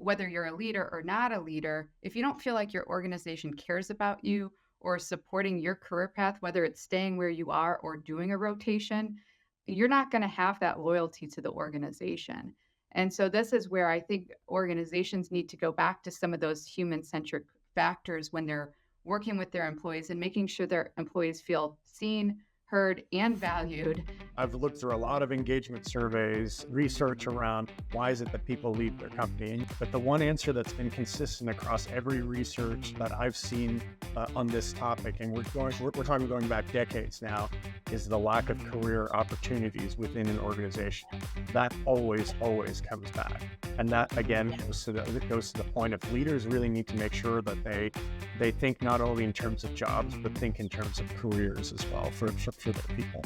whether you're a leader or not a leader, if you don't feel like your organization cares about you or supporting your career path, whether it's staying where you are or doing a rotation, you're not going to have that loyalty to the organization. And so this is where I think organizations need to go back to some of those human-centric factors when they're working with their employees and making sure their employees feel seen, heard, and valued. I've looked through a lot of engagement surveys, research around why is it that people leave their company. But the one answer that's been consistent across every research that I've seen on this topic, and we're talking going back decades now, is the lack of career opportunities within an organization. That always comes back. And that, again, goes to the point of leaders really need to make sure that they think not only in terms of jobs, but think in terms of careers as well for their people.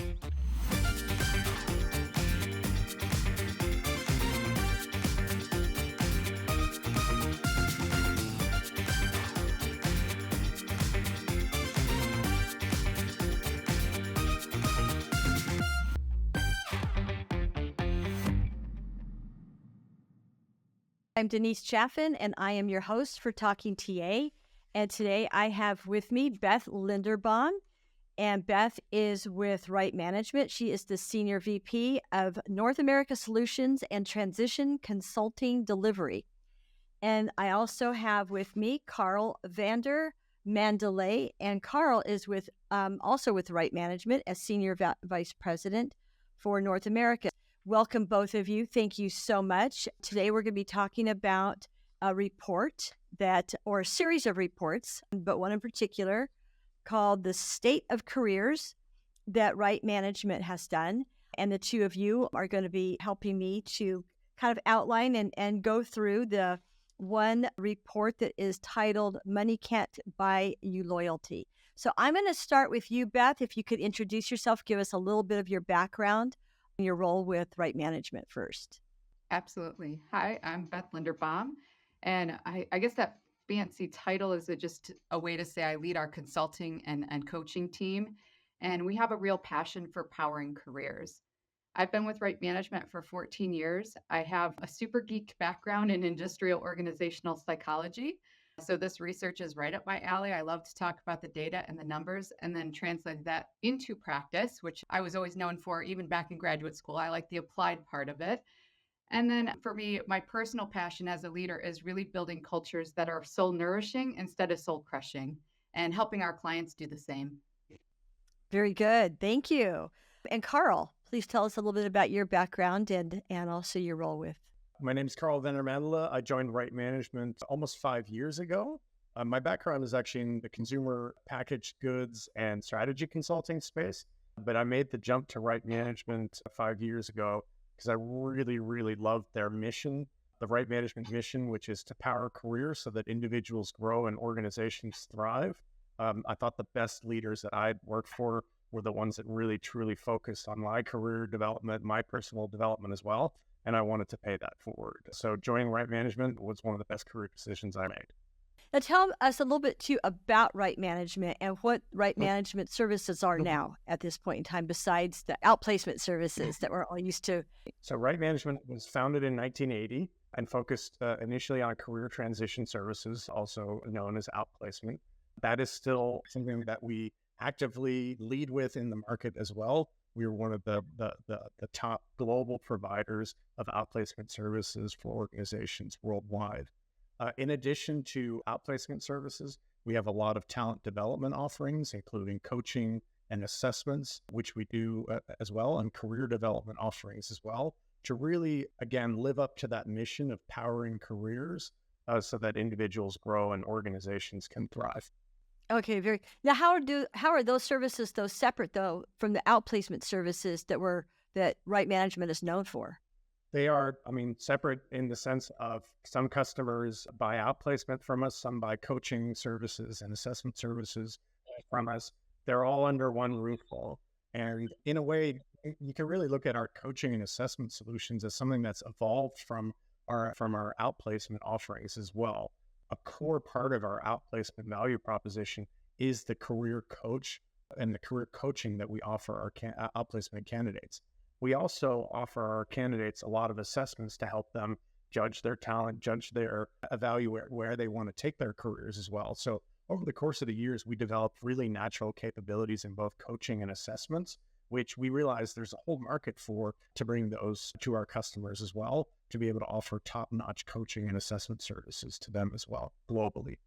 I'm Denise Chaffin, and I am your host for Talking TA. And today I have with me Beth Linderbaum. And Beth is with Right Management. She is the Senior VP of North America Solutions and Transition Consulting Delivery. And I also have with me Karel, Vander, Mandele, and Karel is with also with Right Management as Senior Vice President for North America. Welcome, both of you. Thank you so much. Today we're going to be talking about a report or a series of reports, but one in particular called The State of Careers that Right Management has done. And the two of you are going to be helping me to kind of outline and go through the one report that is titled Money Can't Buy You Loyalty. So I'm going to start with you, Beth. If you could introduce yourself, give us a little bit of your background and your role with Right Management first. Absolutely. Hi, I'm Beth Linderbaum. And I guess that fancy title is just a way to say I lead our consulting and coaching team. And we have a real passion for powering careers. I've been with Right Management for 14 years. I have a super geek background in industrial organizational psychology. So this research is right up my alley. I love to talk about the data and the numbers and then translate that into practice, which I was always known for even back in graduate school. I like the applied part of it. And then for me, my personal passion as a leader is really building cultures that are soul nourishing instead of soul crushing and helping our clients do the same. Very good. Thank you. And Karel, please tell us a little bit about your background and also your role with. My name is Karel Vander. I joined Right Management almost 5 years ago. My background is actually in the consumer packaged goods and strategy consulting space, but I made the jump to Right Management 5 years ago because I really loved their mission, the Right Management mission, which is to power careers so that individuals grow and organizations thrive. I thought the best leaders that I'd worked for were the ones that really truly focused on my career development, my personal development as well. And I wanted to pay that forward. So joining Right Management was one of the best career decisions I made. Now tell us a little bit too about Right Management and what Right Management services are now at this point in time, besides the outplacement services that we're all used to. So Right Management was founded in 1980 and focused initially on career transition services, also known as outplacement. That is still something that we actively lead with in the market as well. We are one of the top global providers of outplacement services for organizations worldwide. In addition to outplacement services, we have a lot of talent development offerings, including coaching and assessments, which we do as well, and career development offerings as well, to really, again, live up to that mission of powering careers so that individuals grow and organizations can thrive. Okay, now how are those services though separate though from the outplacement services that Right Management is known for? They are, separate in the sense of some customers buy outplacement from us, some buy coaching services and assessment services from us. They're all under one roof. And in a way, you can really look at our coaching and assessment solutions as something that's evolved from our outplacement offerings as well. A core part of our outplacement value proposition is the career coach and the career coaching that we offer our outplacement candidates. We also offer our candidates a lot of assessments to help them judge their talent, evaluate where they want to take their careers as well. So over the course of the years, we developed really natural capabilities in both coaching and assessments, which we realized there's a whole market for to bring those to our customers as well, to be able to offer top-notch coaching and assessment services to them as well globally.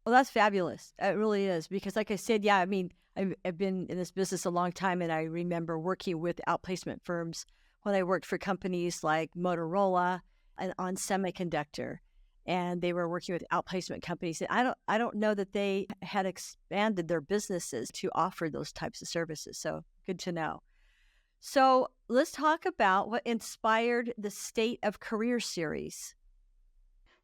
Well, that's fabulous. It really is. Because like I said, yeah, I mean, I've been in this business a long time, and I remember working with outplacement firms when I worked for companies like Motorola and on semiconductor, and they were working with outplacement companies. And I don't know that they had expanded their businesses to offer those types of services. So good to know. So let's talk about what inspired the State of Career series.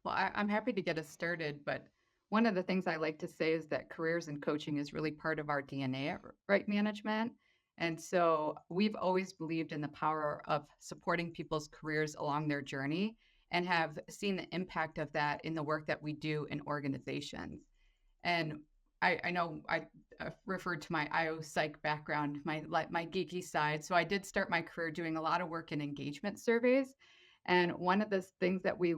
Well, I'm happy to get us started, but one of the things I like to say is that careers and coaching is really part of our DNA at Right Management. And so we've always believed in the power of supporting people's careers along their journey and have seen the impact of that in the work that we do in organizations. And I know I referred to my IO psych background, my geeky side. So I did start my career doing a lot of work in engagement surveys. And one of the things that we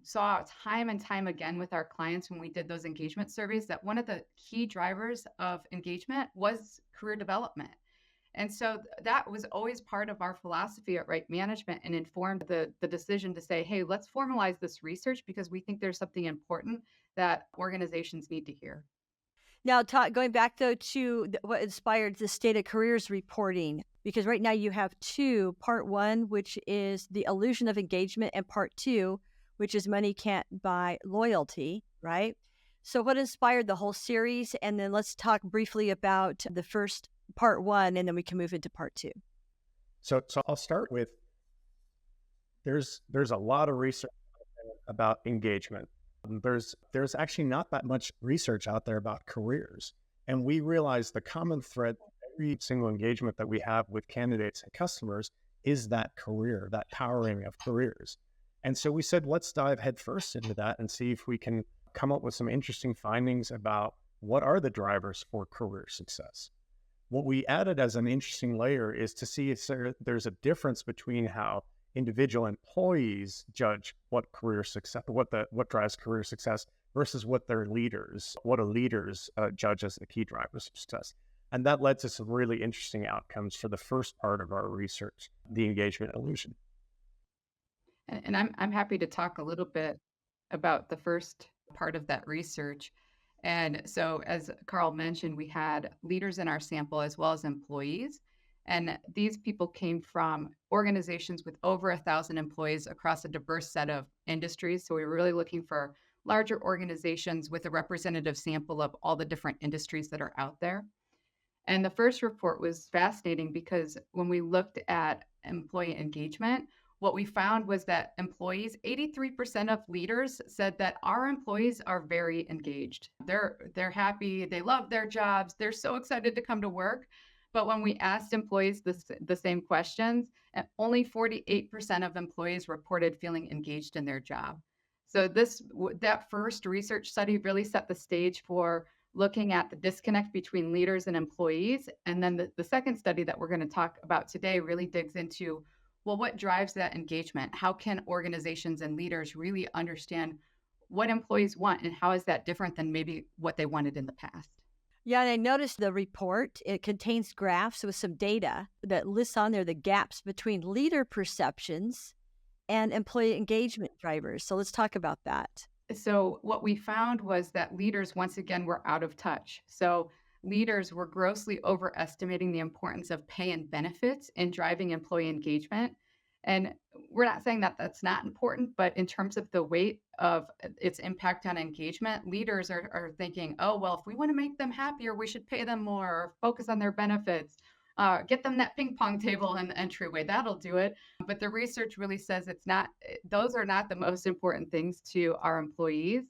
saw time and time again with our clients when we did those engagement surveys, that one of the key drivers of engagement was career development. And so that was always part of our philosophy at Right Management, and informed the decision to say, hey, let's formalize this research because we think there's something important that organizations need to hear. Now, going back though to what inspired the State of Careers reporting, because right now you have two: part one, which is the illusion of engagement, and part two, which is money can't buy loyalty, right? So what inspired the whole series? And then let's talk briefly about the first part one, and then we can move into part two. So I'll start with, there's a lot of research about engagement. There's actually not that much research out there about careers. And we realize the common thread every single engagement that we have with candidates and customers is that career, that powering of careers. And so we said, let's dive headfirst into that and see if we can come up with some interesting findings about what are the drivers for career success. What we added as an interesting layer is to see if there's a difference between how individual employees judge what career success, what drives career success, versus what a leaders judge as the key drivers of success. And that led to some really interesting outcomes for the first part of our research, the engagement illusion. And I'm happy to talk a little bit about the first part of that research. And so, as Karel mentioned, we had leaders in our sample as well as employees. And these people came from organizations with over 1,000 employees across a diverse set of industries. So we were really looking for larger organizations with a representative sample of all the different industries that are out there. And the first report was fascinating because when we looked at employee engagement, what we found was that employees, 83% of leaders said that our employees are very engaged. They're happy, they love their jobs, they're so excited to come to work. But when we asked employees the same questions, only 48% of employees reported feeling engaged in their job. So that first research study really set the stage for looking at the disconnect between leaders and employees. And then the second study that we're going to talk about today really digs into, well, what drives that engagement? How can organizations and leaders really understand what employees want, and how is that different than maybe what they wanted in the past? Yeah, and I noticed the report, it contains graphs with some data that lists on there the gaps between leader perceptions and employee engagement drivers. So let's talk about that. So what we found was that leaders, once again, were out of touch. So leaders were grossly overestimating the importance of pay and benefits in driving employee engagement. And we're not saying that that's not important, but in terms of the weight of its impact on engagement, leaders are thinking, oh, well, if we want to make them happier, we should pay them more, or focus on their benefits, get them that ping pong table in the entryway. That'll do it. But the research really says those are not the most important things to our employees.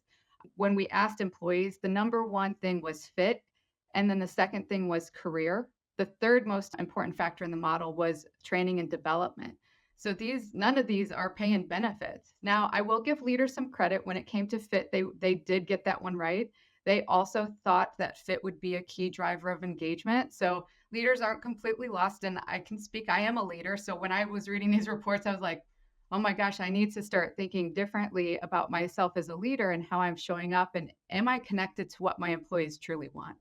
When we asked employees, the number one thing was fit. And then the second thing was career. The third most important factor in the model was training and development. So none of these are pay and benefits. Now, I will give leaders some credit. When it came to fit, they did get that one right. They also thought that fit would be a key driver of engagement. So leaders aren't completely lost. And I can speak, I am a leader. So when I was reading these reports, I was like, oh my gosh, I need to start thinking differently about myself as a leader and how I'm showing up. And am I connected to what my employees truly want?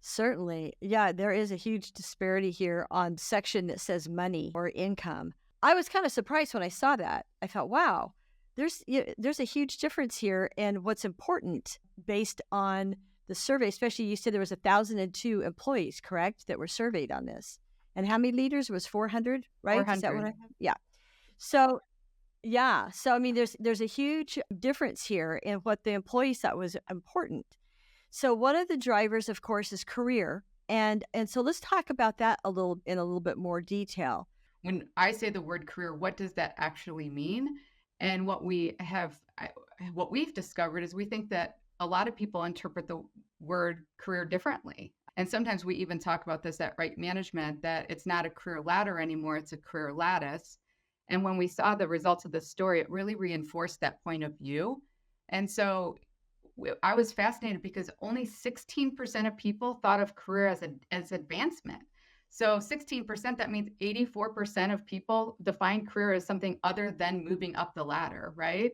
Certainly. Yeah, there is a huge disparity here on section that says money or income. I was kind of surprised when I saw that. I thought, wow, there's a huge difference here in what's important based on the survey, especially you said there was 1,002 employees, correct, that were surveyed on this. And how many leaders? It was 400, right? Is that what I 400. have? Yeah. So yeah. So I mean there's a huge difference here in what the employees thought was important. So one of the drivers, of course, is career. And so let's talk about that a little bit more detail. When I say the word career, what does that actually mean? And what we've discovered is we think that a lot of people interpret the word career differently. And sometimes we even talk about this at Right Management, that it's not a career ladder anymore, it's a career lattice. And when we saw the results of this story, it really reinforced that point of view. And so I was fascinated because only 16% of people thought of career as advancement. So 16%, that means 84% of people define career as something other than moving up the ladder, right?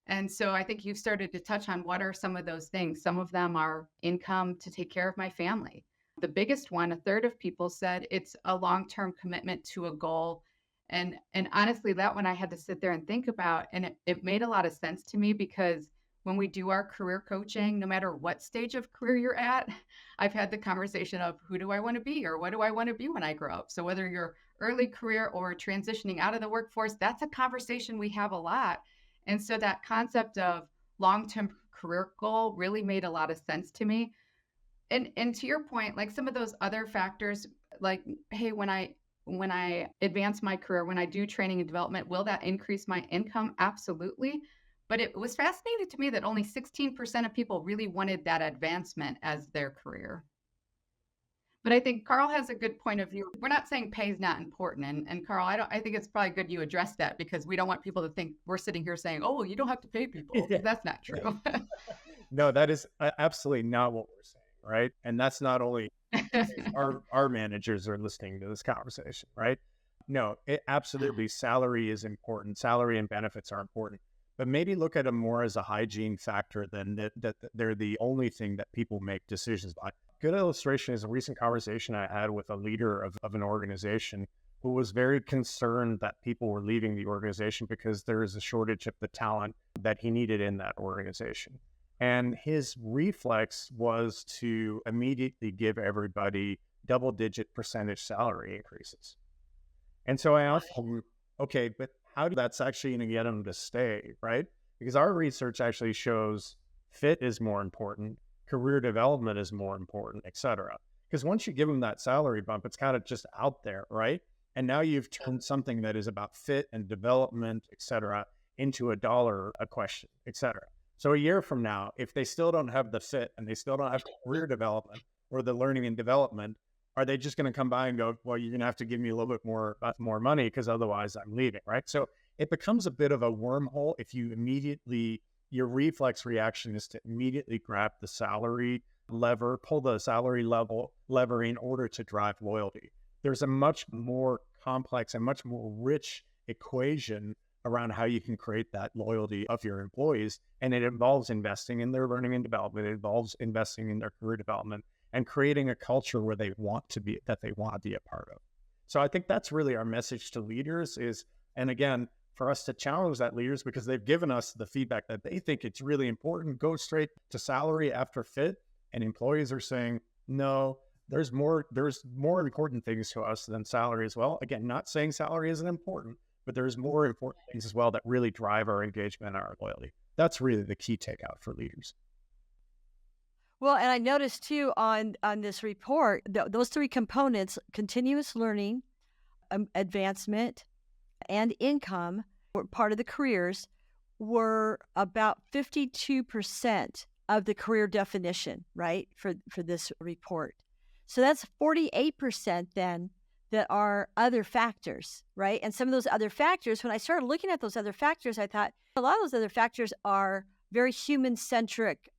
And so I think you've started to touch on what are some of those things. Some of them are income to take care of my family. The biggest one, a third of people said it's a long-term commitment to a goal. And honestly, that one I had to sit there and think about. And it made a lot of sense to me because when we do our career coaching, no matter what stage of career you're at, I've had the conversation of who do I want to be or what do I want to be when I grow up? So whether you're early career or transitioning out of the workforce, that's a conversation we have a lot. And so that concept of long-term career goal really made a lot of sense to me. And to your point, like some of those other factors, like, hey, when I advance my career, when I do training and development, will that increase my income? Absolutely. But it was fascinating to me that only 16% of people really wanted that advancement as their career. But I think Carl has a good point of view. We're not saying pay is not important. And Carl, I think it's probably good you address that because we don't want people to think we're sitting here saying, oh, well, you don't have to pay people. Yeah. That's not true. No, that is absolutely not what we're saying, right? And that's not only our managers are listening to this conversation, right? No, it absolutely salary is important. Salary and benefits are important, but maybe look at them more as a hygiene factor than that they're the only thing that people make decisions by. Good illustration is a recent conversation I had with a leader of an organization who was very concerned that people were leaving the organization because there is a shortage of the talent that he needed in that organization. And his reflex was to immediately give everybody double-digit percentage salary increases. And so I asked him, okay, but how that's actually going to get them to stay, right? Because our research actually shows fit is more important, career development is more important, et cetera. Because once you give them that salary bump, it's kind of just out there, right? And now you've turned something that is about fit and development, et cetera, into a dollar a question, et cetera. So a year from now, if they still don't have the fit and they still don't have career development or the learning and development, are they just going to come by and go, well, you're going to have to give me a little bit more money because otherwise I'm leaving, right? So it becomes a bit of a wormhole if you your reflex reaction is to immediately grab the salary lever, pull the salary lever in order to drive loyalty. There's a much more complex and much more rich equation around how you can create that loyalty of your employees. And it involves investing in their learning and development. It involves investing in their career development and creating a culture where they want to be a part of. So I think that's really our message to leaders is, and again, for us to challenge that leaders because they've given us the feedback that they think it's really important, go straight to salary after fit. And employees are saying, no, there's more important things to us than salary as well. Again, not saying salary isn't important, but there's more important things as well that really drive our engagement and our loyalty. That's really the key takeout for leaders. Well, and I noticed too on this report, those three components, continuous learning, advancement, and income, were part of the careers, were about 52% of the career definition, right, for this report. So that's 48% then that are other factors, right? And some of those other factors, when I started looking at those other factors, I thought a lot of those other factors are very human-centric,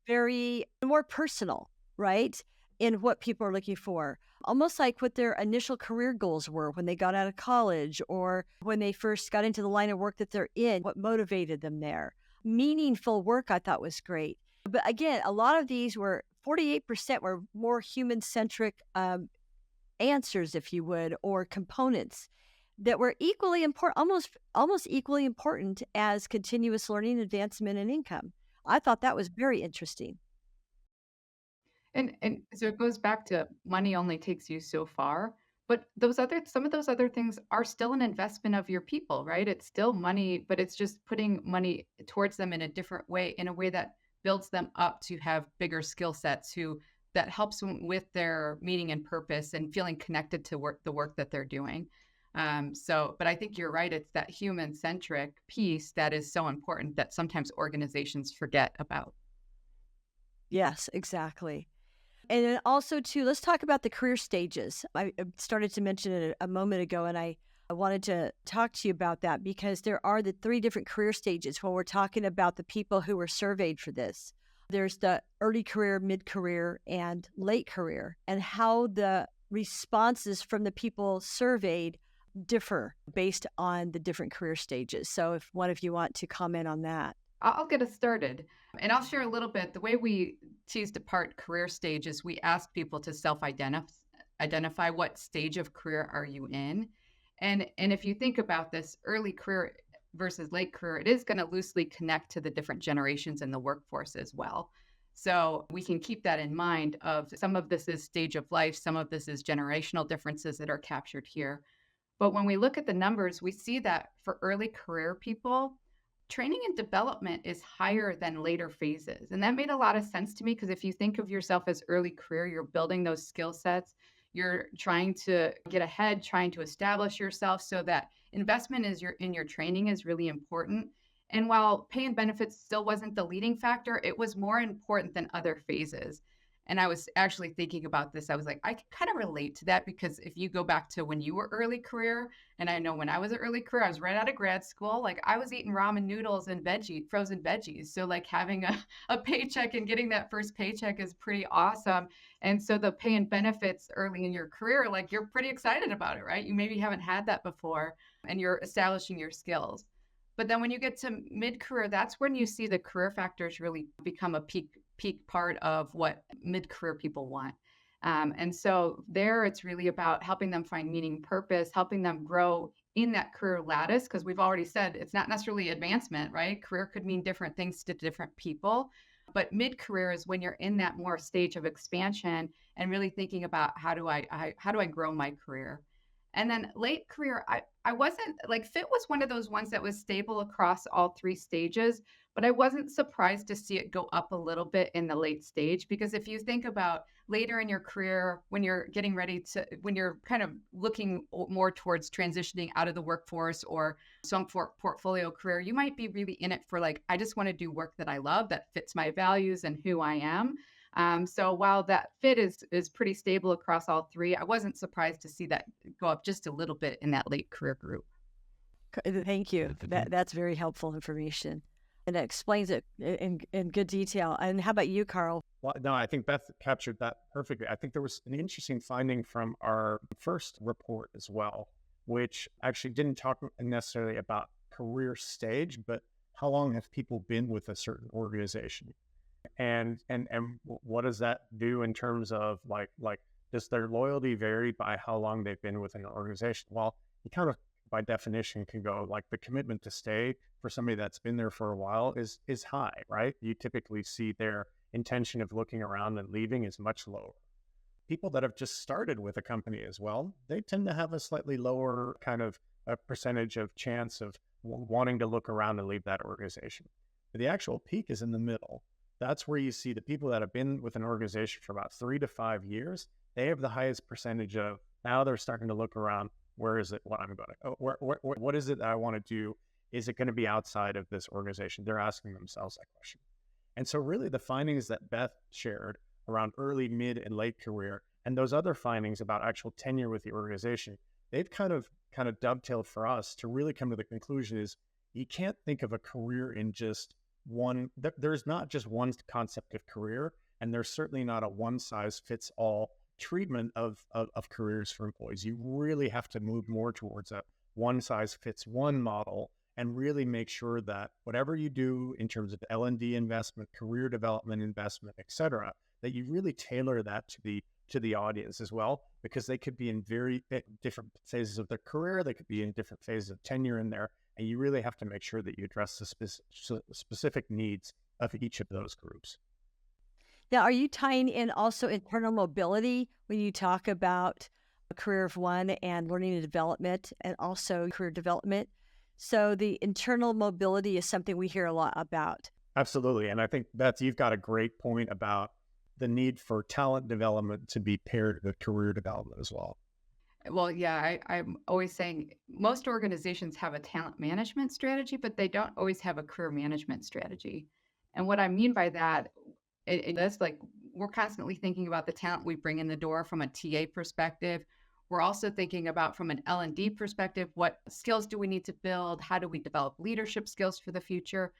very more personal, right? in what people are looking for, almost like what their initial career goals were when they got out of college or when they first got into the line of work that they're in, what motivated them there. Meaningful work I thought was great. But again, a lot of these were 48% were more human centric answers, if you would, or components that were equally important, almost equally important as continuous learning, advancement, and income. I thought that was very interesting. And so it goes back to money only takes you so far, but those other some of those other things are still an investment of your people, right? It's still money, but it's just putting money towards them in a different way, in a way that builds them up to have bigger skill sets who that helps them with their meaning and purpose and feeling connected to the work that they're doing. But I think you're right. It's that human centric piece that is so important that sometimes organizations forget about. Yes, exactly. And then also too, let's talk about the career stages. I started to mention it a moment ago, and I wanted to talk to you about that because there are the three different career stages when we're talking about the people who were surveyed for this. There's the early career, mid-career, and late career, and how the responses from the people surveyed differ based on the different career stages. So if one of you want to comment on that. I'll get us started. And I'll share a little bit. The way we teased apart career stages, we asked people to self-identify what stage of career are you in. And if you think about this early career versus late career, it is going to loosely connect to the different generations in the workforce as well. So we can keep that in mind of some of this is stage of life, some of this is generational differences that are captured here. But when we look at the numbers, we see that for early career people, training and development is higher than later phases. And that made a lot of sense to me because if you think of yourself as early career, you're building those skill sets, you're trying to get ahead, trying to establish yourself so that investment in your training is really important. And while pay and benefits still wasn't the leading factor, it was more important than other phases. And I was actually thinking about this. I was like, I can kind of relate to that because if you go back to when you were early career, and I know when I was an early career, I was right out of grad school. Like I was eating ramen noodles and frozen veggies. So like having a paycheck and getting that first paycheck is pretty awesome. And so the pay and benefits early in your career, like you're pretty excited about it, right? You maybe haven't had that before and you're establishing your skills. But then when you get to mid-career, that's when you see the career factors really become a peak part of what mid-career people want. And so there it's really about helping them find meaning, purpose, helping them grow in that career lattice, because we've already said it's not necessarily advancement, right? Career could mean different things to different people. But mid-career is when you're in that more stage of expansion and really thinking about how do I grow my career? And then late career, I wasn't like fit was one of those ones that was stable across all three stages, but I wasn't surprised to see it go up a little bit in the late stage because if you think about later in your career when you're getting ready to when you're kind of looking more towards transitioning out of the workforce or some portfolio career, you might be really in it for like I just want to do work that I love that fits my values and who I am. So while that fit is pretty stable across all three, I wasn't surprised to see that go up just a little bit in that late career group. Thank you. That's very helpful information. And it explains it in good detail. And how about you, Karel? Well, no, I think Beth captured that perfectly. I think there was an interesting finding from our first report as well, which actually didn't talk necessarily about career stage, but how long have people been with a certain organization? And what does that do in terms of like does their loyalty vary by how long they've been with an organization? Well, you kind of by definition can go like the commitment to stay for somebody that's been there for a while is high, right? You typically see their intention of looking around and leaving is much lower. People that have just started with a company as well, they tend to have a slightly lower kind of a percentage of chance of wanting to look around and leave that organization. But the actual peak is in the middle. That's where you see the people that have been with an organization for about 3 to 5 years, they have the highest percentage of now they're starting to look around. Where is it? What I'm going to, what is it that I want to do? Is it going to be outside of this organization? They're asking themselves that question. And so really the findings that Beth shared around early, mid, and late career, and those other findings about actual tenure with the organization, they've kind of dovetailed for us to really come to the conclusion is you can't think of a career in just one, there's not just one concept of career, And there's certainly not a one size fits all treatment of careers for employees. You really have to move more towards a one size fits one model and really make sure that whatever you do in terms of L&D investment, career development investment, et cetera, that you really tailor that to the audience as well, because they could be in very different phases of their career. They could be in different phases of tenure in there. And you really have to make sure that you address the specific needs of each of those groups. Now, are you tying in also internal mobility when you talk about a career of one and learning and development and also career development? So the internal mobility is something we hear a lot about. Absolutely. And I think, Beth, you've got a great point about the need for talent development to be paired with career development as well. Well, yeah, I'm always saying most organizations have a talent management strategy, but they don't always have a career management strategy. And what I mean by that, that's like we're constantly thinking about the talent we bring in the door from a TA perspective. We're also thinking about from an L&D perspective, what skills do we need to build? How do we develop leadership skills for the future?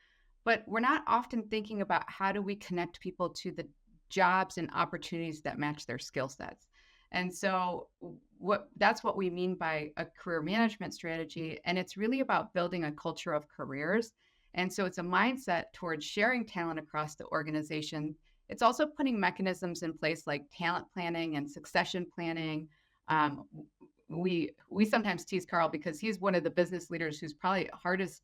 But we're not often thinking about how do we connect people to the jobs and opportunities that match their skill sets. And so that's what we mean by a career management strategy. And it's really about building a culture of careers. And so it's a mindset towards sharing talent across the organization. It's also putting mechanisms in place like talent planning and succession planning. We sometimes tease Karel because he's one of the business leaders who's probably hardest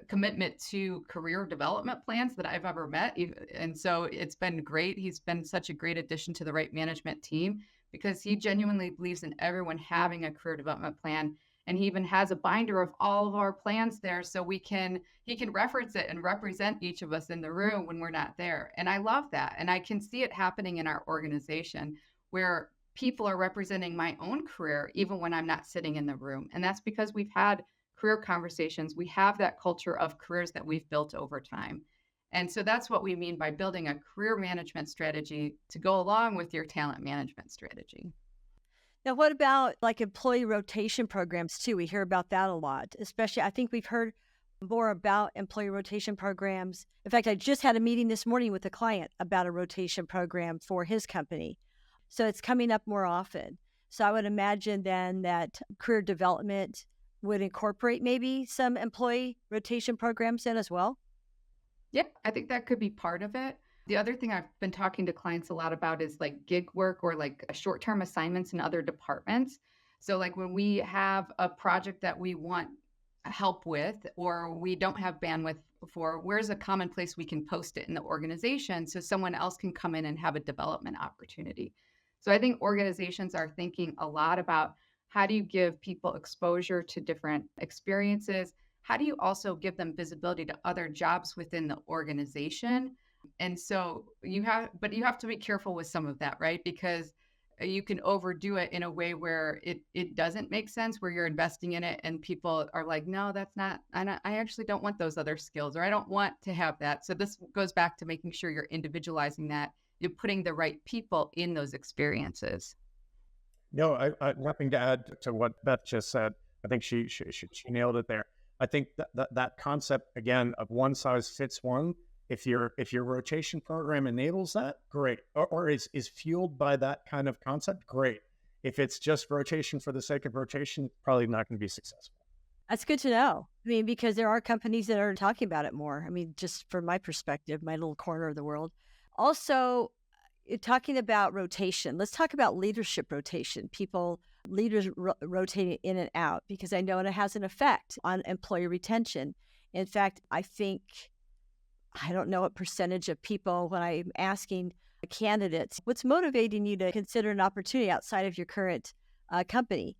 commitment to career development plans that I've ever met. And so it's been great. He's been such a great addition to the Right Management team because he genuinely believes in everyone having a career development plan. And he even has a binder of all of our plans there so he can reference it and represent each of us in the room when we're not there. And I love that. And I can see it happening in our organization where people are representing my own career even when I'm not sitting in the room. And that's because we've had career conversations. We have that culture of careers that we've built over time. And so that's what we mean by building a career management strategy to go along with your talent management strategy. Now, what about like employee rotation programs too? We hear about that a lot, especially I think we've heard more about employee rotation programs. In fact, I just had a meeting this morning with a client about a rotation program for his company. So it's coming up more often. So I would imagine then that career development would incorporate maybe some employee rotation programs in as well. Yeah, I think that could be part of it. The other thing I've been talking to clients a lot about is like gig work or like short-term assignments in other departments. So like when we have a project that we want help with or we don't have bandwidth for, where's a common place we can post it in the organization so someone else can come in and have a development opportunity. So I think organizations are thinking a lot about how do you give people exposure to different experiences? How do you also give them visibility to other jobs within the organization? And so you have to be careful with some of that, right? Because you can overdo it in a way where it doesn't make sense, where you're investing in it and people are like, no, that's not, I actually don't want those other skills, or I don't want to have that. So this goes back to making sure you're individualizing that, you're putting the right people in those experiences. No, I nothing to add to what Beth just said. I think she nailed it there. I think that concept again of one size fits one. If your rotation program enables that, great. Or is fueled by that kind of concept, great. If it's just rotation for the sake of rotation, probably not going to be successful. That's good to know. I mean, because there are companies that are talking about it more. I mean, just from my perspective, my little corner of the world. Also, talking about rotation, let's talk about leadership rotation. Leaders rotating in and out, because I know it has an effect on employee retention. In fact, I don't know what percentage of people, when I'm asking candidates, what's motivating you to consider an opportunity outside of your current company?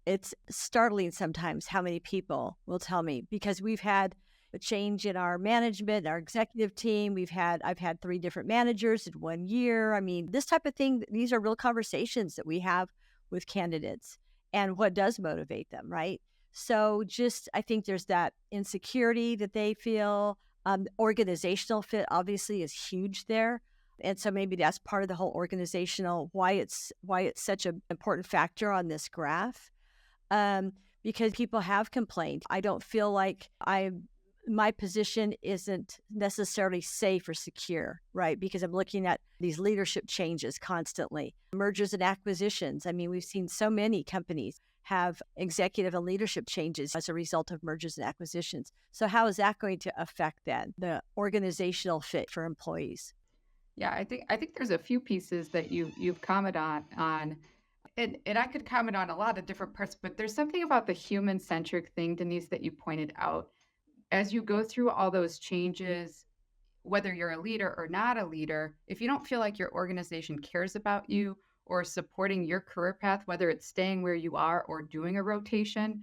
It's startling sometimes how many people will tell me, because we've had a change in our management, our executive team. I've had 3 different managers in 1 year. I mean, this type of thing, these are real conversations that we have with candidates and what does motivate them, right? So I think there's that insecurity that they feel. Organizational fit obviously is huge there. And so maybe that's part of the whole organizational, why it's such an important factor on this graph. Because people have complained. I don't feel like I'm my position isn't necessarily safe or secure, right? Because I'm looking at these leadership changes constantly, mergers and acquisitions. I mean, we've seen so many companies have executive and leadership changes as a result of mergers and acquisitions. So how is that going to affect then the organizational fit for employees? Yeah, I think there's a few pieces that you've commented on. And I could comment on a lot of different parts, but there's something about the human centric thing, Denise, that you pointed out. As you go through all those changes, whether you're a leader or not a leader, if you don't feel like your organization cares about you or supporting your career path, whether it's staying where you are or doing a rotation,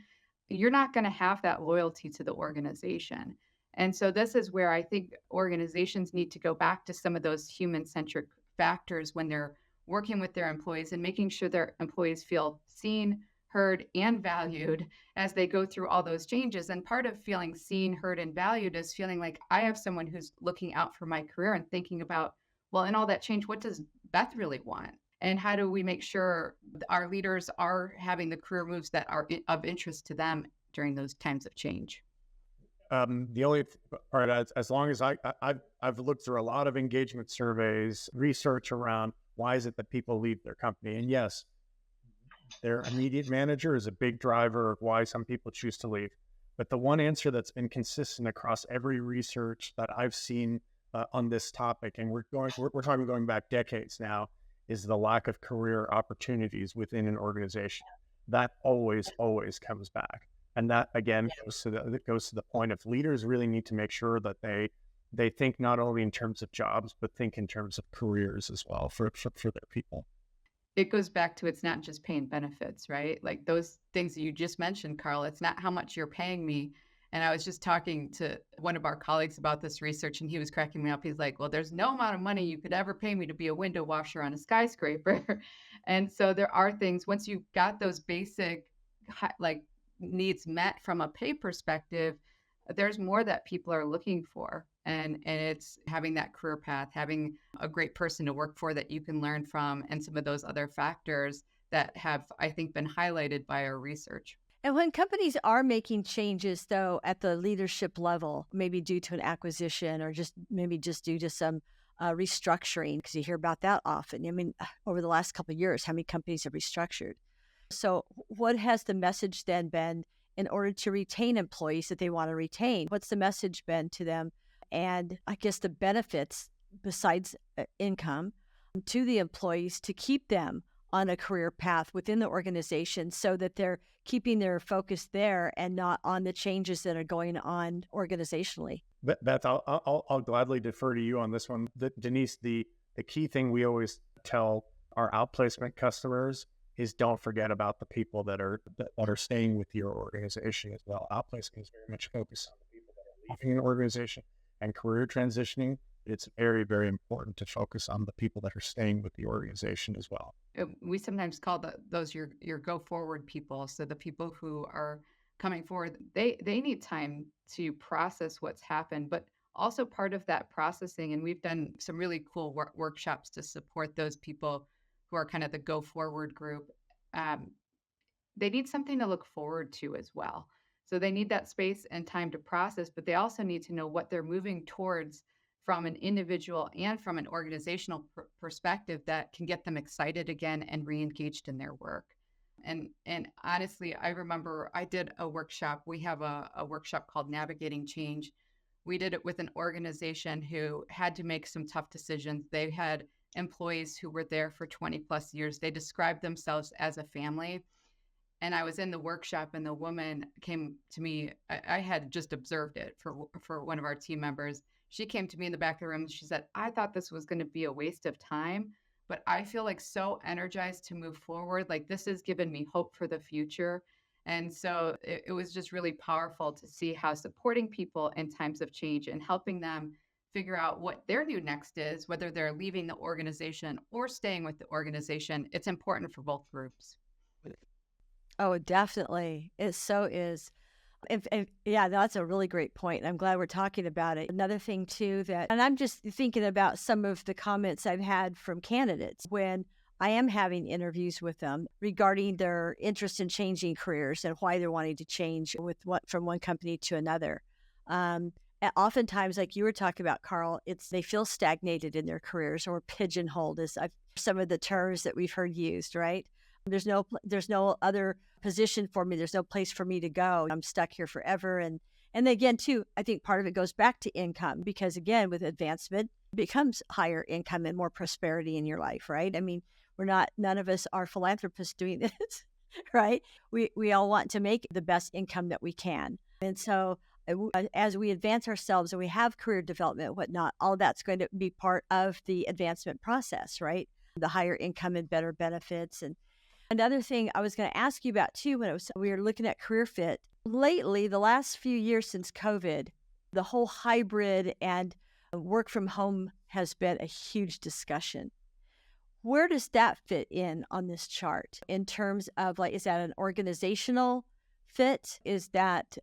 you're not going to have that loyalty to the organization. And so this is where I think organizations need to go back to some of those human centric factors when they're working with their employees and making sure their employees feel seen, heard, and valued as they go through all those changes. And part of feeling seen, heard, and valued is feeling like I have someone who's looking out for my career and thinking about, well, in all that change, what does Beth really want? And how do we make sure our leaders are having the career moves that are of interest to them during those times of change? The only part, as long as I've looked through a lot of engagement surveys, research around why is it that people leave their company, and yes, their immediate manager is a big driver of why some people choose to leave. But the one answer that's been consistent across every research that I've seen on this topic, and we're talking going back decades now, is the lack of career opportunities within an organization. That always comes back. And that again goes to the point of leaders really need to make sure that they think not only in terms of jobs, but think in terms of careers as well for their people. It goes back to, it's not just paying benefits, right? Like those things that you just mentioned, Karl, it's not how much you're paying me. And I was just talking to one of our colleagues about this research, and he was cracking me up. He's like, well, there's no amount of money you could ever pay me to be a window washer on a skyscraper. And so there are things, once you've got those basic like needs met from a pay perspective, there's more that people are looking for. And it's having that career path, having a great person to work for that you can learn from, and some of those other factors that have, I think, been highlighted by our research. And when companies are making changes, though, at the leadership level, maybe due to an acquisition or just due to some restructuring, because you hear about that often. I mean, over the last couple of years, how many companies have restructured? So what has the message then been in order to retain employees that they want to retain? What's the message been to them? And I guess the benefits, besides income, to the employees to keep them on a career path within the organization so that they're keeping their focus there and not on the changes that are going on organizationally. Beth, I'll gladly defer to you on this one. Denise, the key thing we always tell our outplacement customers is don't forget about the people that are staying with your organization as well. Outplacement is very much focused on the people that are leaving an organization, and career transitioning, it's very, very important to focus on the people that are staying with the organization as well. We sometimes call those your go forward people. So the people who are coming forward, they need time to process what's happened, but also part of that processing. And we've done some really cool workshops to support those people who are kind of the go forward group. They need something to look forward to as well. So they need that space and time to process, but they also need to know what they're moving towards from an individual and from an organizational perspective that can get them excited again and re-engaged in their work. And honestly, I remember I did a workshop. We have a workshop called Navigating Change. We did it with an organization who had to make some tough decisions. They had employees who were there for 20 plus years. They described themselves as a family. And I was in the workshop, and the woman came to me. I had just observed it for one of our team members. She came to me in the back of the room. She said, I thought this was going to be a waste of time, but I feel like so energized to move forward. Like this has given me hope for the future. And so it was just really powerful to see how supporting people in times of change and helping them figure out what their new next is, whether they're leaving the organization or staying with the organization, it's important for both groups. Oh, definitely. It so is. Yeah, that's a really great point. I'm glad we're talking about it. Another thing too and I'm just thinking about some of the comments I've had from candidates when I am having interviews with them regarding their interest in changing careers and why they're wanting to change from one company to another. Oftentimes, like you were talking about, Karl, they feel stagnated in their careers or pigeonholed is some of the terms that we've heard used, right? There's no other position for me. There's no place for me to go. I'm stuck here forever. And again, too, I think part of it goes back to income because again, with advancement becomes higher income and more prosperity in your life, right? I mean, none of us are philanthropists doing this, right? We all want to make the best income that we can. And so as we advance ourselves and we have career development, whatnot, all that's going to be part of the advancement process, right? The higher income and better benefits. And another thing I was going to ask you about too, we were looking at career fit lately, the last few years since COVID, the whole hybrid and work from home has been a huge discussion. Where does that fit in on this chart in terms of is that an organizational fit? Does that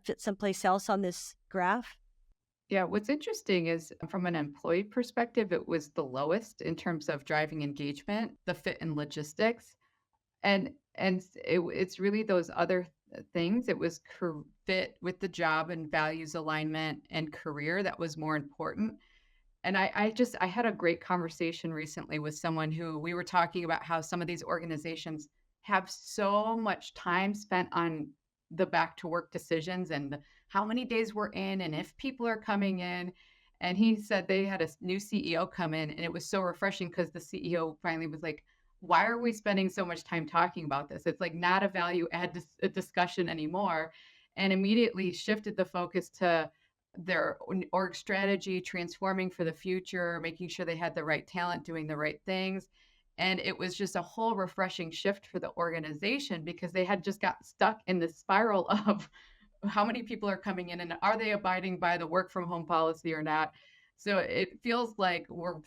fit someplace else on this graph? Yeah, what's interesting is from an employee perspective, it was the lowest in terms of driving engagement, the fit and logistics. It's really those other things. It was fit with the job and values alignment and career that was more important. And I had a great conversation recently with someone who we were talking about how some of these organizations have so much time spent on the back to work decisions and how many days we're in and if people are coming in. And he said they had a new CEO come in and it was so refreshing because the CEO finally was like, why are we spending so much time talking about this? It's like not a value add discussion anymore. And immediately shifted the focus to their org strategy, transforming for the future, making sure they had the right talent, doing the right things. And it was just a whole refreshing shift for the organization because they had just got stuck in this spiral of how many people are coming in and are they abiding by the work from home policy or not. So it feels like we're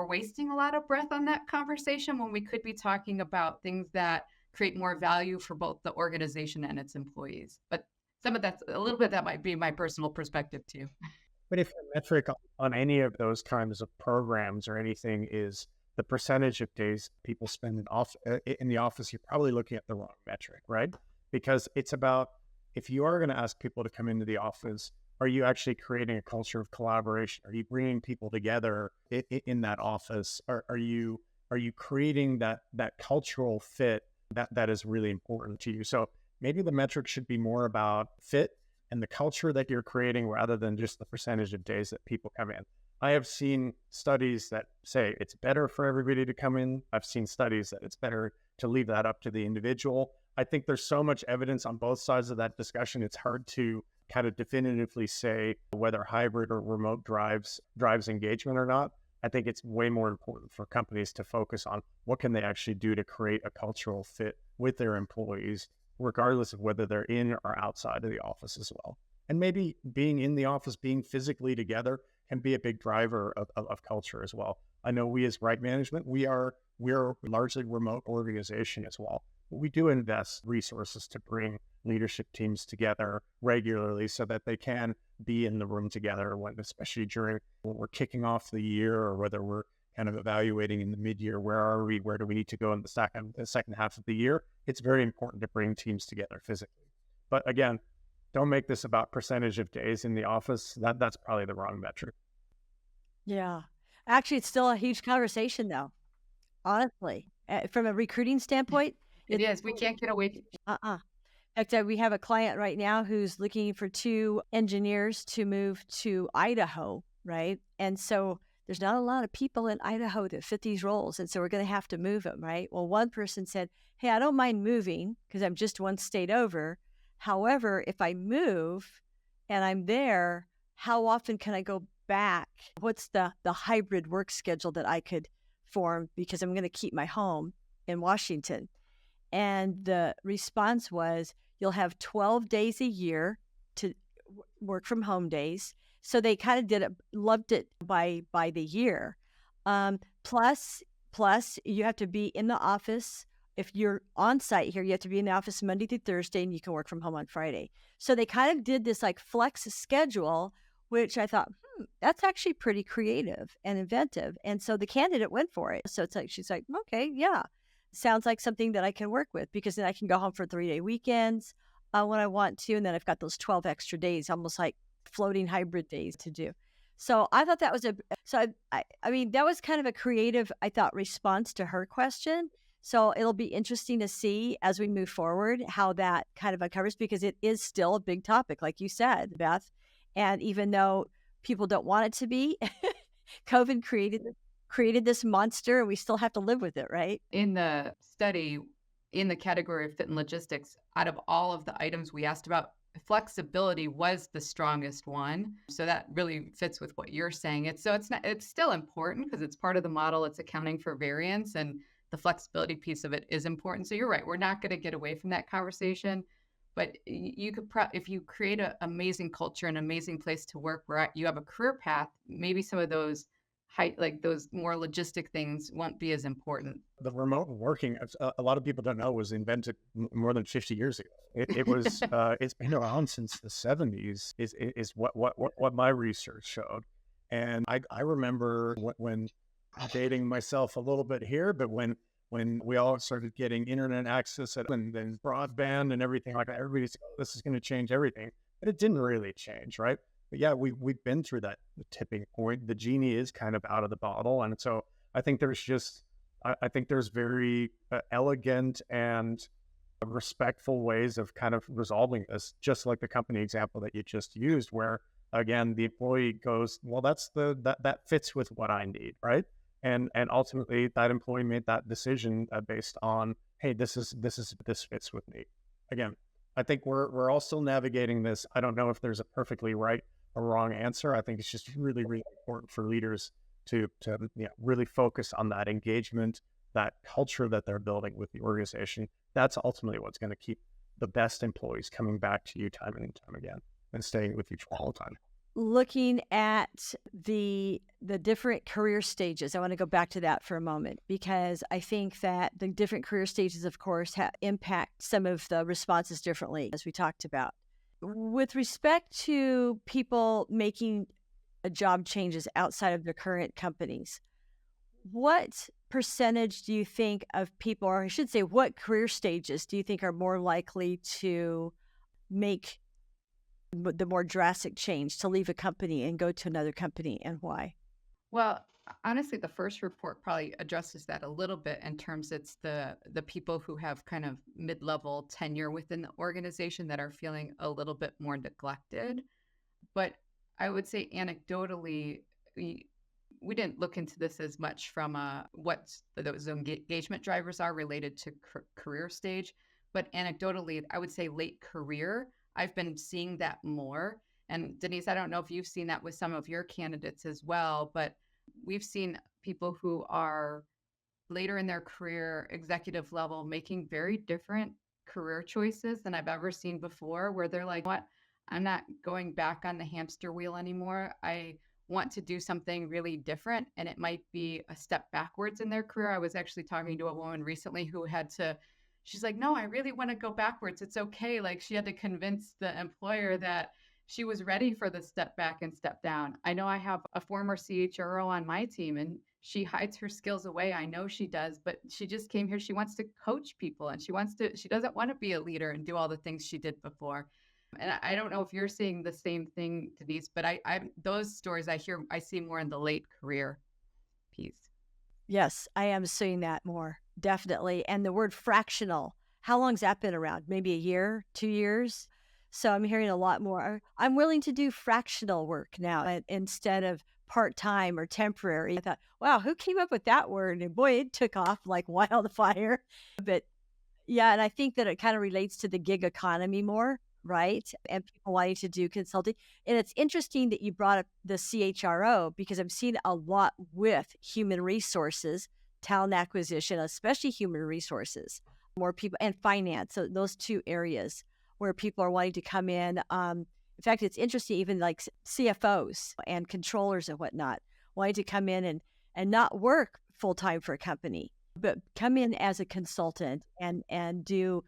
wasting a lot of breath on that conversation when we could be talking about things that create more value for both the organization and its employees. But some of that's a little bit that might be my personal perspective too. But if the metric on any of those kinds of programs or anything is the percentage of days people spend in the office, you're probably looking at the wrong metric, right? Because it's about, if you are going to ask people to come into the office, are you actually creating a culture of collaboration? Are you bringing people together in that office? Are you creating that cultural fit that is really important to you? So maybe the metric should be more about fit and the culture that you're creating rather than just the percentage of days that people come in. I have seen studies that say it's better for everybody to come in. I've seen studies that it's better to leave that up to the individual. I think there's so much evidence on both sides of that discussion. It's hard to kind of definitively say whether hybrid or remote drives engagement or not. I think it's way more important for companies to focus on what can they actually do to create a cultural fit with their employees, regardless of whether they're in or outside of the office as well. And maybe being in the office, being physically together can be a big driver of culture as well. I know we as Right Management, we're a largely remote organization as well. But we do invest resources to bring leadership teams together regularly so that they can be in the room together, especially when we're kicking off the year or whether we're kind of evaluating in the mid-year, where are we, where do we need to go in the second half of the year. It's very important to bring teams together physically. But again, don't make this about percentage of days in the office. That's probably the wrong metric. Yeah. Actually, it's still a huge conversation though, honestly. From a recruiting standpoint, It is. We can't get away. In fact, we have a client right now who's looking for 2 engineers to move to Idaho, right? And so there's not a lot of people in Idaho that fit these roles. And so we're going to have to move them, right? Well, one person said, hey, I don't mind moving because I'm just one state over. However, if I move and I'm there, how often can I go back? What's the hybrid work schedule that I could form because I'm going to keep my home in Washington? And the response was, you'll have 12 days a year to work from home days. So they kind of loved it by the year. Plus you have to be in the office. If you're on site here, you have to be in the office Monday through Thursday and you can work from home on Friday. So they kind of did this like flex schedule, which I thought, that's actually pretty creative and inventive. And so the candidate went for it. So it's like, she's like, okay, yeah. Sounds like something that I can work with because then I can go home for 3-day weekends. when I want to. And then I've got those 12 extra days, almost like floating hybrid days to do. So I thought that was I mean, that was kind of a creative, I thought, response to her question. So it'll be interesting to see as we move forward how that kind of uncovers, because it is still a big topic, like you said, Beth. And even though people don't want it to be, COVID created this monster, and we still have to live with it, right? In the study, in the category of fit and logistics, out of all of the items we asked about, flexibility was the strongest one. So that really fits with what you're saying. It's still important because it's part of the model. It's accounting for variance, and the flexibility piece of it is important. So you're right. We're not going to get away from that conversation. But you could, if you create an amazing culture, an amazing place to work where you have a career path, maybe some of those like those more logistic things won't be as important. The remote working, a lot of people don't know, was invented more than 50 years ago. It was, it's been around since the 70s, is what my research showed. And I remember when dating myself a little bit here, but when we all started getting internet access and then broadband and everything like that, everybody's like, oh, this is going to change everything. But it didn't really change, right? But yeah, we've been through that tipping point. The genie is kind of out of the bottle. And so I think I think there's very elegant and respectful ways of kind of resolving this, just like the company example that you just used, where again, the employee goes, well, that fits with what I need, right? And ultimately that employee made that decision based on, hey, this fits with me. Again, I think we're all still navigating this. I don't know if there's a perfectly right or wrong answer. I think it's just really, really important for leaders to really focus on that engagement, that culture that they're building with the organization. That's ultimately what's going to keep the best employees coming back to you time and time again and staying with you for all the time. Looking at the different career stages, I want to go back to that for a moment, because I think that the different career stages, of course, impact some of the responses differently, as we talked about. With respect to people making job changes outside of their current companies, what percentage do you think of people, or I should say, what career stages do you think are more likely to make the more drastic change, to leave a company and go to another company, and why? Well, honestly, the first report probably addresses that a little bit in terms it's the people who have kind of mid-level tenure within the organization that are feeling a little bit more neglected. But I would say anecdotally, we didn't look into this as much from what those engagement drivers are related to career stage. But anecdotally, I would say late career, I've been seeing that more. And Denise, I don't know if you've seen that with some of your candidates as well, but we've seen people who are later in their career, executive level, making very different career choices than I've ever seen before, where they're like, what? I'm not going back on the hamster wheel anymore. I want to do something really different. And it might be a step backwards in their career. I was actually talking to a woman recently who she's like, no, I really want to go backwards. It's okay. Like, she had to convince the employer that she was ready for the step back and step down. I know I have a former CHRO on my team, and she hides her skills away. I know she does, but she just came here. She wants to coach people, and she doesn't want to be a leader and do all the things she did before. And I don't know if you're seeing the same thing, Denise, but I those stories I see more in the late career piece. Yes, I am seeing that more, definitely. And the word fractional, how long's that been around? Maybe a year, 2 years? So I'm hearing a lot more. I'm willing to do fractional work now instead of part-time or temporary. I thought, wow, who came up with that word? And boy, it took off like wildfire. But yeah, and I think that it kind of relates to the gig economy more, right? And people wanting to do consulting. And it's interesting that you brought up the CHRO, because I'm seeing a lot with human resources, talent acquisition, especially human resources, more people, and finance. So those two areas where people are wanting to come in. In fact, it's interesting, even like CFOs and controllers and whatnot, wanting to come in and not work full-time for a company, but come in as a consultant and do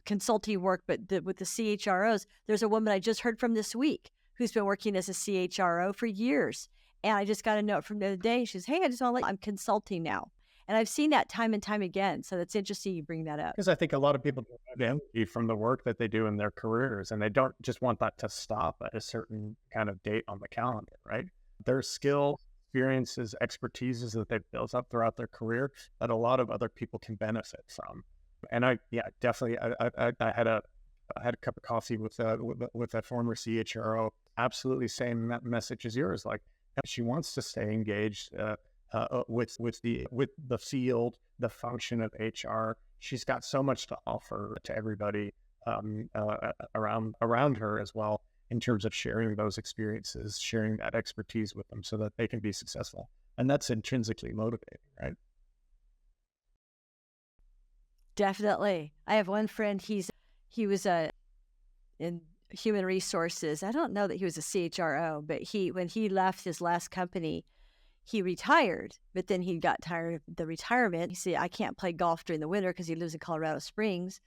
consulting work. But with the CHROs, there's a woman I just heard from this week who's been working as a CHRO for years. And I just got a note from the other day. She says, hey, I just want to I'm consulting now. And I've seen that time and time again. So that's interesting you bring that up. Because I think a lot of people get energy from the work that they do in their careers, and they don't just want that to stop at a certain kind of date on the calendar, right? Their skills, experiences, expertises that they've built up throughout their career that a lot of other people can benefit from. And definitely, I had a cup of coffee with a former CHRO, absolutely same message as yours. Like, she wants to stay engaged with the field, the function of HR. She's got so much to offer to everybody around her as well, in terms of sharing those experiences, sharing that expertise with them so that they can be successful. And that's intrinsically motivating, right? Definitely. I have one friend, he was in human resources. I don't know that he was a CHRO, but when he left his last company, he retired, but then he got tired of the retirement. He said, I can't play golf during the winter because he lives in Colorado Springs.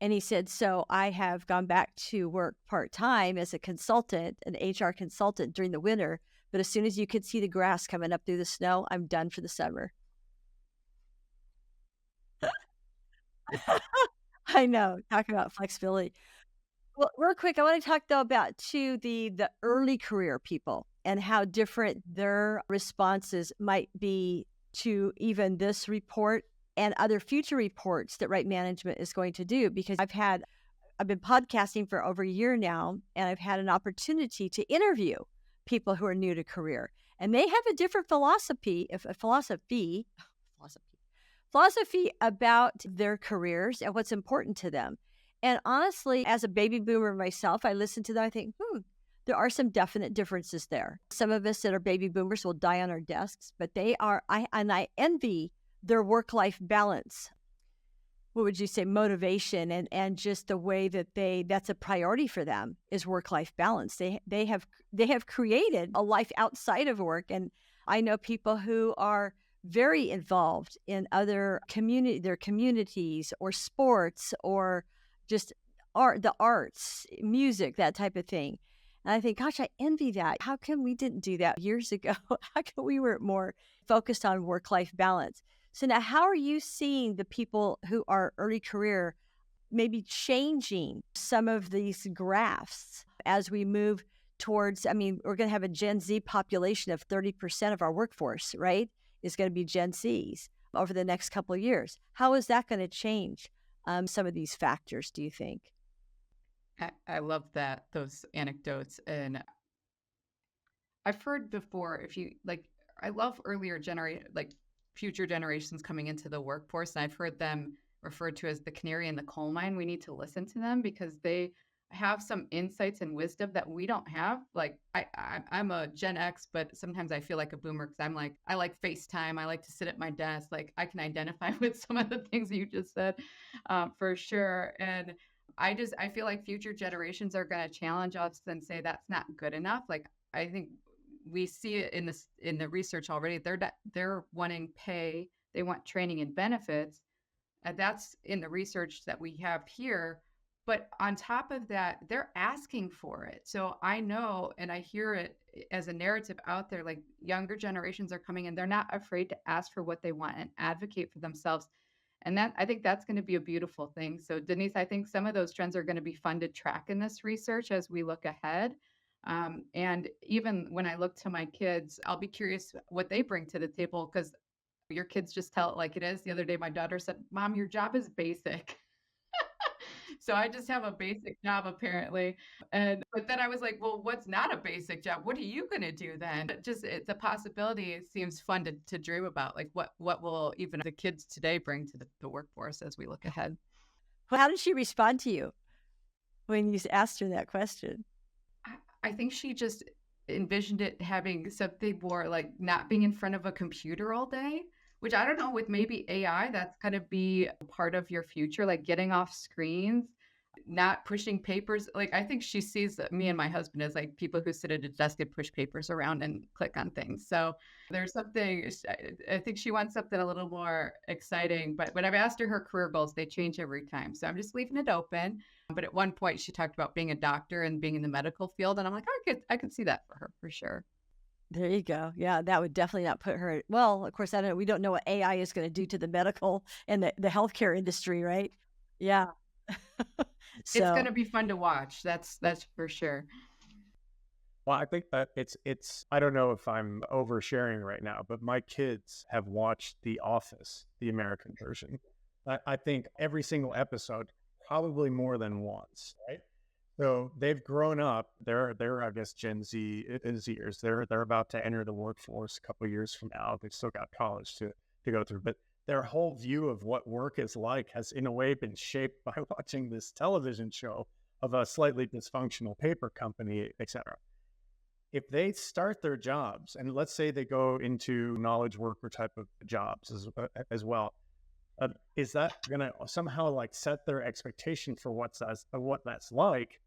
And he said, so I have gone back to work part-time as a consultant, an HR consultant during the winter. But as soon as you could see the grass coming up through the snow, I'm done for the summer. I know, talking about flexibility. Well, real quick, I want to talk though about the early career people and how different their responses might be to even this report and other future reports that Right Management is going to do. Because I've been podcasting for over a year now, and I've had an opportunity to interview people who are new to career, and they have a different philosophy about their careers and what's important to them. And honestly, as a baby boomer myself, I listen to them, I think, there are some definite differences there. Some of us that are baby boomers will die on our desks, but I envy their work-life balance. What would you say, motivation and just the way that that's a priority for them is work-life balance. They have created a life outside of work. And I know people who are very involved in their communities or sports or just the arts, music, that type of thing. And I think, gosh, I envy that. How come we didn't do that years ago? How come we were more focused on work-life balance? So now, how are you seeing the people who are early career maybe changing some of these graphs as we move towards, we're going to have a Gen Z population of 30% of our workforce, right? Is going to be Gen Zs over the next couple of years. How is that going to change some of these factors, do you think? I love those anecdotes. And I've heard before, I love future generations coming into the workforce. And I've heard them referred to as the canary in the coal mine. We need to listen to them because they have some insights and wisdom that we don't have. Like I'm a Gen X, but sometimes I feel like a boomer because I like FaceTime. I like to sit at my desk. Like I can identify with some of the things you just said, for sure. And I feel like future generations are going to challenge us and say that's not good enough. Like I think we see it in the research already. They're wanting pay. They want training and benefits. And that's in the research that we have here. But on top of that, they're asking for it. So I know, and I hear it as a narrative out there, like younger generations are coming and they're not afraid to ask for what they want and advocate for themselves. And I think that's going to be a beautiful thing. So Denise, I think some of those trends are going to be fun to track in this research as we look ahead. And even when I look to my kids, I'll be curious what they bring to the table because your kids just tell it like it is. The other day, my daughter said, Mom, your job is basic. So I just have a basic job apparently. But then I was like, well, what's not a basic job? What are you going to do then? It's a possibility. It seems fun to dream about, like what will even the kids today bring to the workforce as we look ahead. Well, how did she respond to you when you asked her that question? I think she just envisioned it having something more like not being in front of a computer all day, which I don't know, with maybe AI, that's going to be a part of your future, like getting off screens, not pushing papers. Like I think she sees me and my husband as like people who sit at a desk and push papers around and click on things. So there's something, I think she wants something a little more exciting. But when I've asked her career goals, they change every time. So I'm just leaving it open. But at one point she talked about being a doctor and being in the medical field. And I'm like, I could see that for her for sure. There you go. Yeah, that would definitely not put her. Well, of course, I don't. We don't know what AI is going to do to the medical and the healthcare industry, right? Yeah. It's So gonna be fun to watch. That's for sure. Well, I think that it's I don't know if I'm oversharing right now, but my kids have watched The Office, the American version. I think every single episode, probably more than once, right? So they've grown up. They're I guess Gen Zers. They're about to enter the workforce a couple of years from now. They've still got college to go through, but their whole view of what work is like has in a way been shaped by watching this television show of a slightly dysfunctional paper company, etc. If they start their jobs and let's say they go into knowledge worker type of jobs as well, is that going to somehow like set their expectation for what that's like?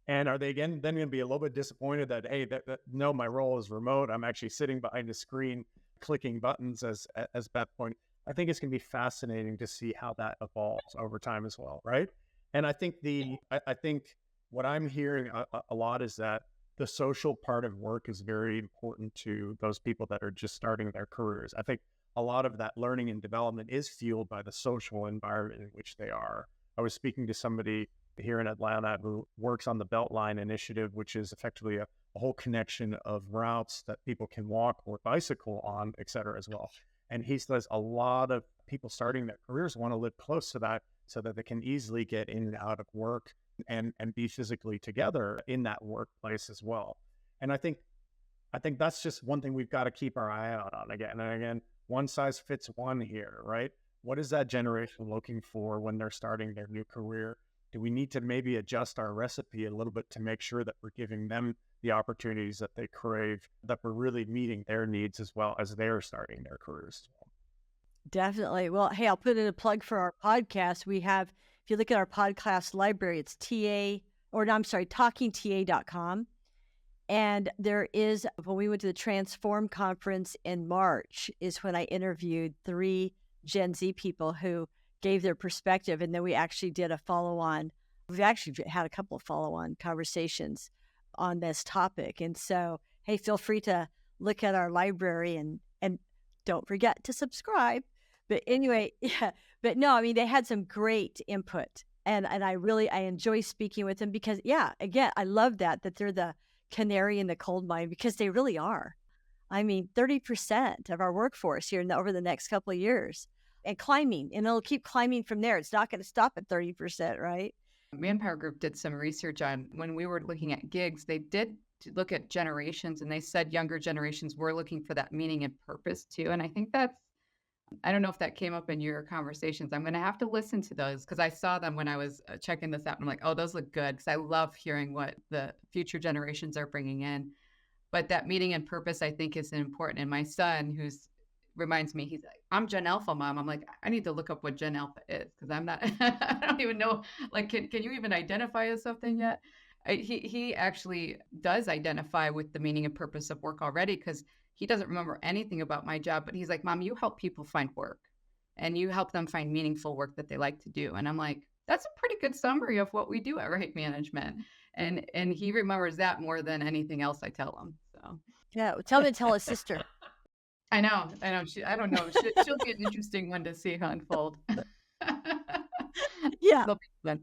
And are they again then going to be a little bit disappointed that hey, no, my role is remote. I'm actually sitting behind a screen clicking buttons as Beth pointed. I think it's going to be fascinating to see how that evolves over time as well, right? And I think I think what I'm hearing a lot is that the social part of work is very important to those people that are just starting their careers. I think a lot of that learning and development is fueled by the social environment in which they are. I was speaking to somebody here in Atlanta who works on the Beltline initiative, which is effectively a whole connection of routes that people can walk or bicycle on, et cetera, as well. And he says a lot of people starting their careers want to live close to that so that they can easily get in and out of work and be physically together in that workplace as well. And I think that's just one thing we've got to keep our eye out on again and again. One size fits one here, right? What is that generation looking for when they're starting their new career? Do we need to maybe adjust our recipe a little bit to make sure that we're giving them the opportunities that they crave, that we're really meeting their needs as well as they're starting their careers? definitely. Well, hey, I'll put in a plug for our podcast. We have, if you look at our podcast library, it's talkingta.com. And there is, when we went to the Transform conference in March, is when I interviewed 3 Gen Z people who gave their perspective. And then we actually did a follow-on. We've actually had a couple of follow-on conversations on this topic. And so, hey, feel free to look at our library and don't forget to subscribe. But anyway, yeah. But no, I mean, they had some great input. And I enjoy speaking with them because, yeah, again, I love that they're the canary in the coal mine because they really are. I mean, 30% of our workforce here over the next couple of years and climbing, and it'll keep climbing from there. It's not going to stop at 30%, right? Manpower Group did some research on when we were looking at gigs. They did look at generations, and they said younger generations were looking for that meaning and purpose too. And I think I don't know if that came up in your conversations. I'm going to have to listen to those because I saw them when I was checking this out. And I'm like, oh, those look good because I love hearing what the future generations are bringing in. But that meaning and purpose, I think, is important. And my son, who's reminds me, he's like, I'm Gen Alpha, Mom. I'm like, I need to look up what Gen Alpha is because I'm not, I don't even know. Like, can you even identify as something yet? He actually does identify with the meaning and purpose of work already because he doesn't remember anything about my job. But he's like, Mom, you help people find work and you help them find meaningful work that they like to do. And I'm like, that's a pretty good summary of what we do at Right Management. And he remembers that more than anything else I tell him. So Yeah, tell him to tell his sister. I know. I don't know. She'll be an interesting one to see unfold. Yeah. They'll be fun.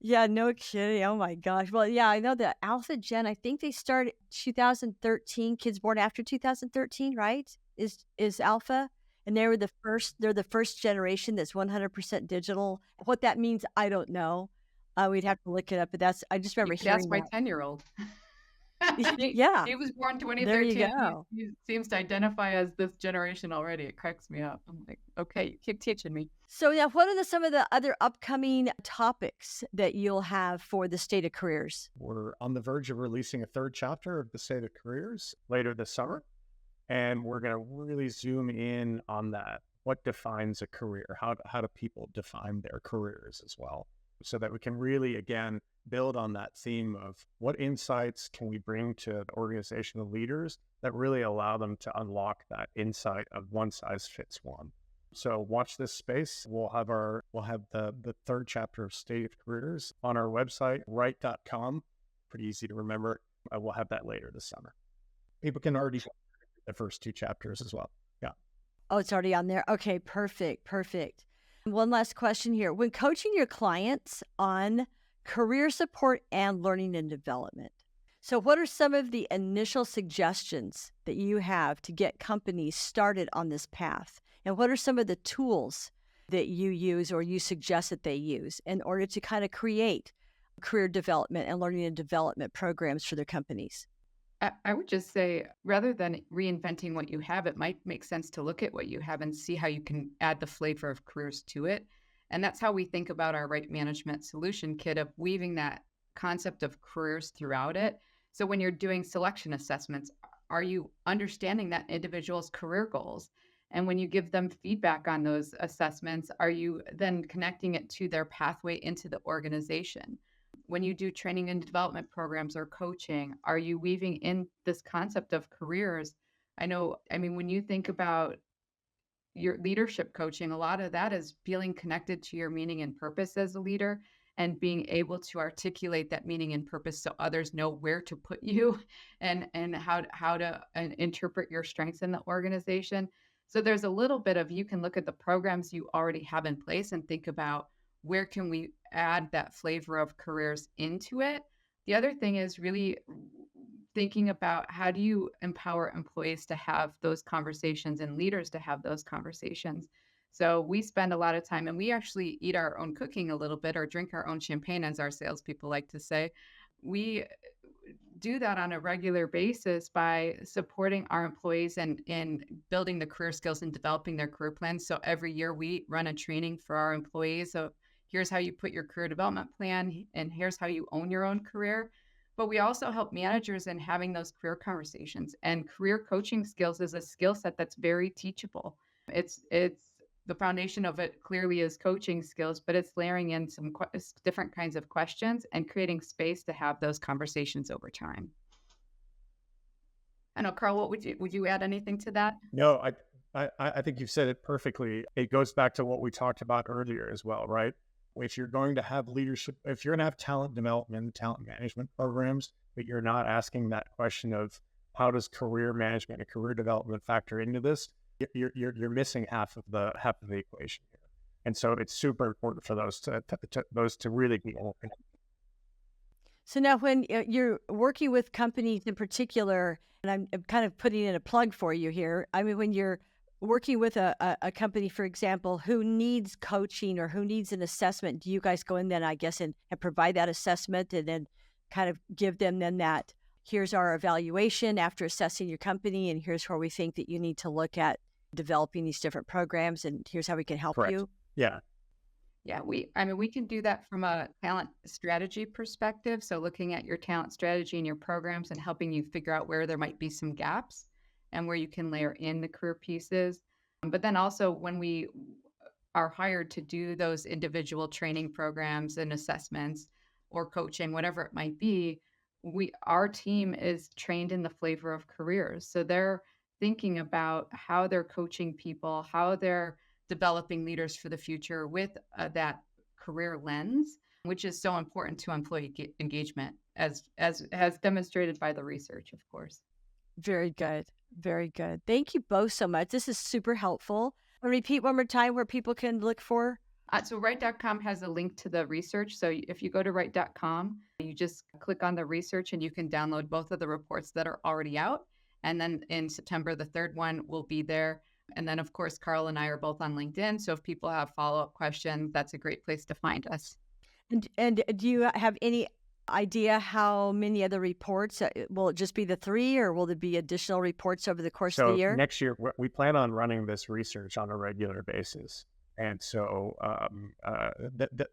Yeah, no kidding. Oh my gosh. Well, yeah, I know that Alpha Gen, I think they started 2013, kids born after 2013, right? Is Alpha. And they're the first generation that's 100% digital. What that means, I don't know. We'd have to look it up, but I just remember That's hearing my that. 10-year-old. Yeah, He was born there you 2013. go. He seems to identify as this generation already. It cracks me up. I'm like, okay, keep teaching me. So now what are some of the other upcoming topics that you'll have for the State of Careers? We're on the verge of releasing a 3rd chapter of the State of Careers later this summer. And we're going to really zoom in on that. What defines a career? How do people define their careers as well? So that we can really, again, build on that theme of what insights can we bring to the organizational leaders that really allow them to unlock that insight of one size fits one. So watch this space. We'll have the 3rd chapter of State of Careers on our website, right.com. Pretty easy to remember. We'll have that later this summer. People can already the first 2 chapters as well. Yeah. Oh, it's already on there. Okay, perfect, perfect. One last question here. When coaching your clients on career support and learning and development, so what are some of the initial suggestions that you have to get companies started on this path? And what are some of the tools that you use or you suggest that they use in order to kind of create career development and learning and development programs for their companies? I would just say, rather than reinventing what you have, it might make sense to look at what you have and see how you can add the flavor of careers to it. And that's how we think about our right management solution kit, of weaving that concept of careers throughout it. So when you're doing selection assessments, are you understanding that individual's career goals? And when you give them feedback on those assessments, are you then connecting it to their pathway into the organization? When you do training and development programs or coaching, are you weaving in this concept of careers? When you think about your leadership coaching, a lot of that is feeling connected to your meaning and purpose as a leader, and being able to articulate that meaning and purpose so others know where to put you and how to interpret your strengths in the organization. So there's a little bit of, you can look at the programs you already have in place and think about, where can we add that flavor of careers into it? The other thing is really thinking about, how do you empower employees to have those conversations and leaders to have those conversations? So we spend a lot of time, and we actually eat our own cooking a little bit, or drink our own champagne, as our salespeople like to say. We do that on a regular basis by supporting our employees and in building the career skills and developing their career plans. So every year we run a training for our employees. So here's how you put your career development plan, and here's how you own your own career. But we also help managers in having those career conversations. And career coaching skills is a skill set that's very teachable. It's the foundation of it clearly is coaching skills, but it's layering in some different kinds of questions and creating space to have those conversations over time. I know, Karl, what would you add anything to that? No, I think you've said it perfectly. It goes back to what we talked about earlier as well, right? If you're going to have leadership, if you're going to have talent development, talent management programs, but you're not asking that question of how does career management and career development factor into this, you're missing half of the equation here. And so it's super important for those to really be open. So now when you're working with companies in particular, and I'm kind of putting in a plug for you here. I mean, when you're working with a company, for example, who needs coaching or who needs an assessment, do you guys go in then, I guess, and provide that assessment, and then kind of give them then that, here's our evaluation after assessing your company, and here's where we think that you need to look at developing these different programs, and here's how we can help Correct. you? Yeah. Yeah, we can do that from a talent strategy perspective. So looking at your talent strategy and your programs and helping you figure out where there might be some gaps and where you can layer in the career pieces. But then also, when we are hired to do those individual training programs and assessments or coaching, whatever it might be, our team is trained in the flavor of careers. So they're thinking about how they're coaching people, how they're developing leaders for the future with that career lens, which is so important to employee engagement, as demonstrated by the research, of course. Very good. Very good. Thank you both so much. This is super helpful. I'll repeat one more time where people can look for. So Right.com has a link to the research. So if you go to Right.com, you just click on the research and you can download both of the reports that are already out. And then in September, the third one will be there. And then, of course, Karl and I are both on LinkedIn. So if people have follow-up questions, that's a great place to find us. And do you have any idea how many other reports? Will it just be the 3, or will there be additional reports over the course of the year? Next year, we plan on running this research on a regular basis. And so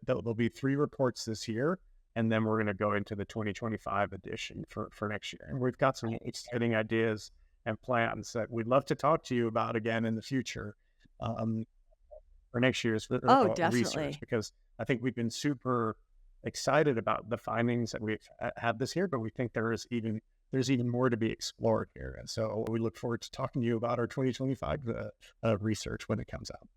there'll be 3 reports this year, and then we're going to go into the 2025 edition for next year. And we've got some exciting ideas and plans that we'd love to talk to you about again in the future for next year's research, because I think we've been super excited about the findings that we've had this year, but we think there's even more to be explored here. And so we look forward to talking to you about our 2025 research when it comes out.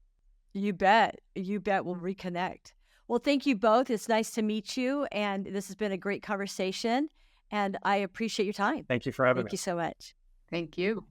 You bet. You bet. We'll reconnect. Well, thank you both. It's nice to meet you. And this has been a great conversation. And I appreciate your time. Thank you for having Thank me. you so much. Thank you.